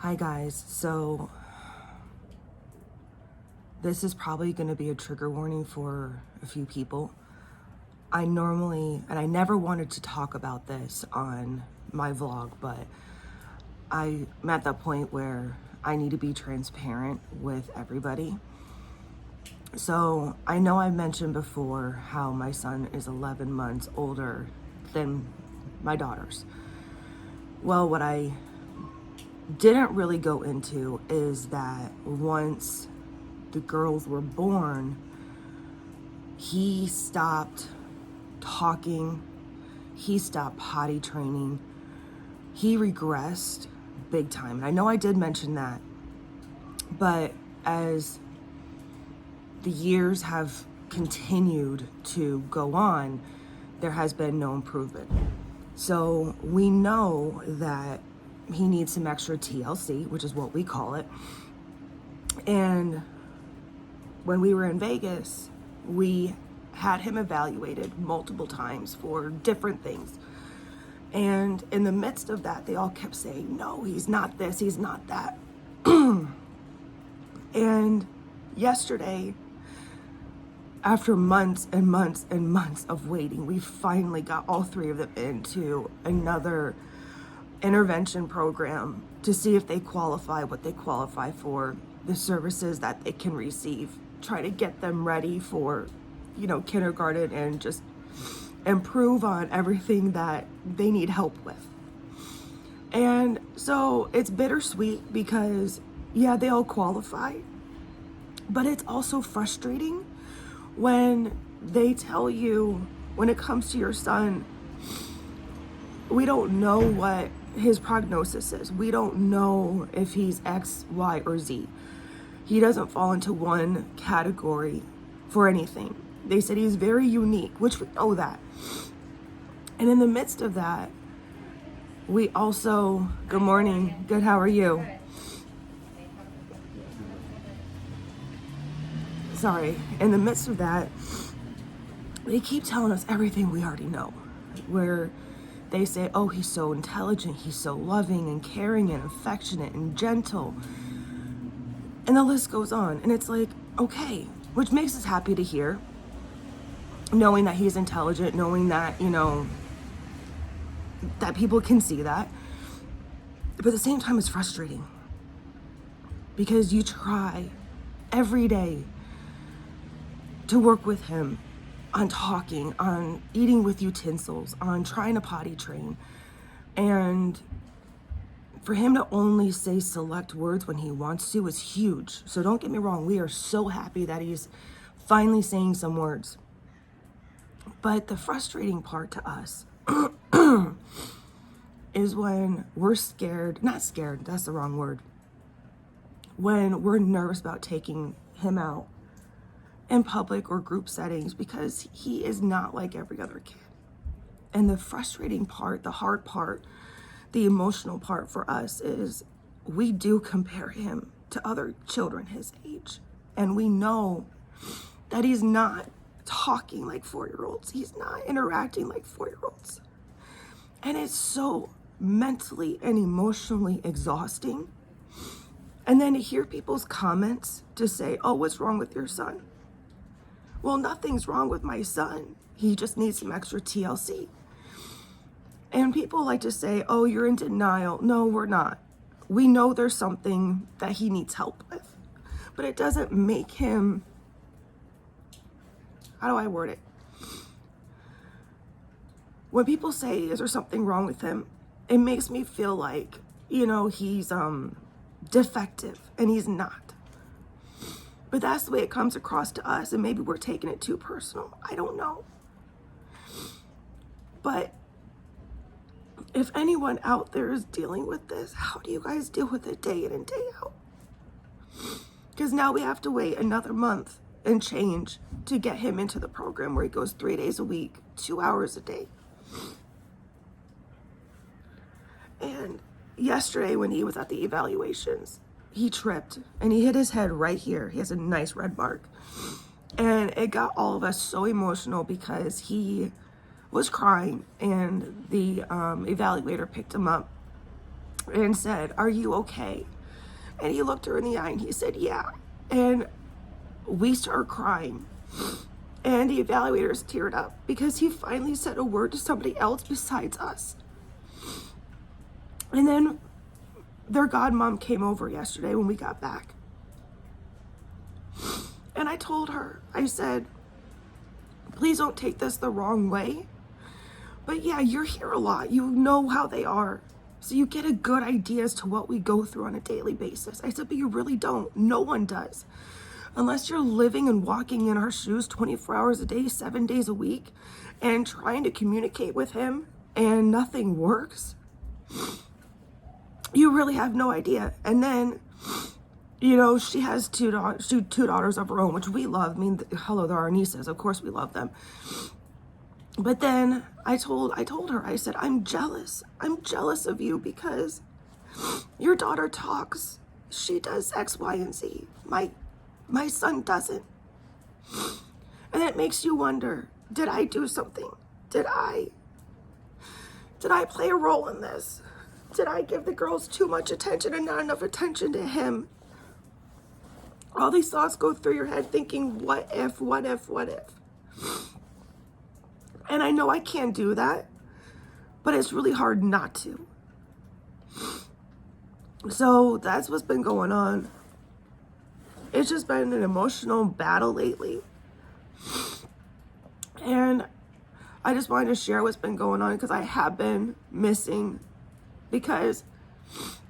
Hi guys, so this is probably going to be a trigger warning for a few people. I never wanted to talk about this on my vlog, but I'm at that point where I need to be transparent with everybody. So I know I mentioned before how my son is 11 months older than my daughters. Well, what I didn't really go into is that once the girls were born, he stopped talking, he stopped potty training, he regressed big time. And I know I did mention that, but as the years have continued to go on, there has been no improvement. So we know that he needs some extra TLC, which is what we call it. And when we were in Vegas, we had him evaluated multiple times for different things. And in the midst of that, they all kept saying, no, he's not this, he's not that. And yesterday, after months and months and months of waiting, we finally got all three of them into another intervention program to see if they qualify, what they qualify for, the services that they can receive, try to get them ready for, kindergarten and just improve on everything that they need help with. And so it's bittersweet because, yeah, they all qualify, but it's also frustrating when they tell you, when it comes to your son, we don't know what his prognosis is. We don't know if he's X, Y, or Z. He doesn't fall into one category for anything. They said he's very unique, which we know that. And in the midst of that, we also, good morning, good, how are you? Sorry, in the midst of that, they keep telling us everything we already know, where they say, oh, he's so intelligent, he's so loving and caring and affectionate and gentle. And the list goes on. And it's like, okay, which makes us happy to hear, knowing that he's intelligent, knowing that, that people can see that. But at the same time, it's frustrating because you try every day to work with him on talking, on eating with utensils, on trying to potty train. And for him to only say select words when he wants to is huge. So don't get me wrong, we are so happy that he's finally saying some words. But the frustrating part to us is when we're scared, not scared, that's the wrong word, when we're nervous about taking him out in public or group settings because he is not like every other kid. And the frustrating part, the hard part, the emotional part for us is we do compare him to other children his age. And we know that he's not talking like 4-year-olds. He's not interacting like 4-year-olds. And it's so mentally and emotionally exhausting. And then to hear people's comments to say, oh, what's wrong with your son? Well, nothing's wrong with my son. He just needs some extra TLC. And people like to say, oh, you're in denial. No, we're not. We know there's something that he needs help with, but it doesn't make him, how do I word it? When people say, is there something wrong with him? It makes me feel like, he's defective, and he's not. But that's the way it comes across to us, and maybe we're taking it too personal. I don't know. But if anyone out there is dealing with this, how do you guys deal with it day in and day out? Because now we have to wait another month and change to get him into the program where he goes 3 days a week, 2 hours a day. And yesterday when he was at the evaluations, he tripped and he hit his head right here. He has a nice red mark. And it got all of us so emotional because he was crying and the evaluator picked him up and said, "Are you okay?" And he looked her in the eye and he said, "Yeah." And we started crying. And the evaluators teared up because he finally said a word to somebody else besides us. And then their godmom came over yesterday when we got back. And I told her, I said, "Please don't take this the wrong way. But yeah, you're here a lot. You know how they are. So you get a good idea as to what we go through on a daily basis." I said, "But you really don't. No one does. Unless you're living and walking in our shoes 24 hours a day, 7 days a week, and trying to communicate with him and nothing works, you really have no idea." And then, she has two daughters of her own, which we love. I mean, hello, they're our nieces. Of course we love them. But then I told her, I said, "I'm jealous. I'm jealous of you because your daughter talks. She does X, Y, and Z. My son doesn't." And it makes you wonder, did I do something? Did I play a role in this? Did I give the girls too much attention and not enough attention to him? All these thoughts go through your head thinking, what if, what if, what if? And I know I can't do that, but it's really hard not to. So that's what's been going on. It's just been an emotional battle lately. And I just wanted to share what's been going on because I have been missing, because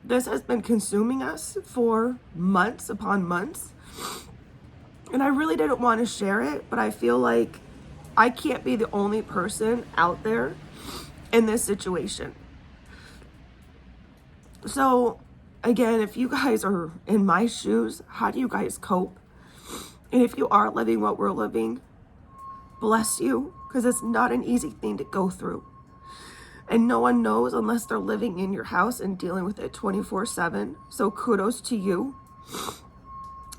this has been consuming us for months upon months. And I really didn't want to share it, but I feel like I can't be the only person out there in this situation. So again, if you guys are in my shoes, how do you guys cope? And if you are living what we're living, bless you, because it's not an easy thing to go through. And no one knows unless they're living in your house and dealing with it 24/7. So kudos to you.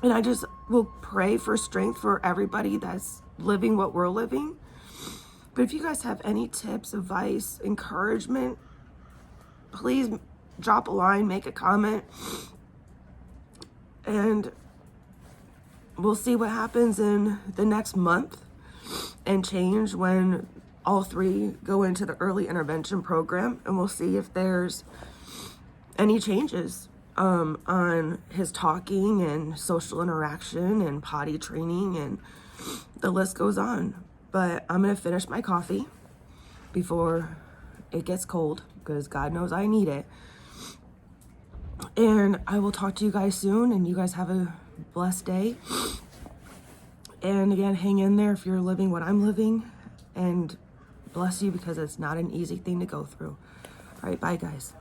And I just will pray for strength for everybody that's living what we're living. But if you guys have any tips, advice, encouragement, please drop a line, make a comment, and we'll see what happens in the next month and change when all three go into the early intervention program, and we'll see if there's any changes on his talking and social interaction and potty training, and the list goes on. But I'm gonna finish my coffee before it gets cold, because God knows I need it. And I will talk to you guys soon, and you guys have a blessed day. And again, hang in there if you're living what I'm living, and bless you, because it's not an easy thing to go through. All right, bye guys.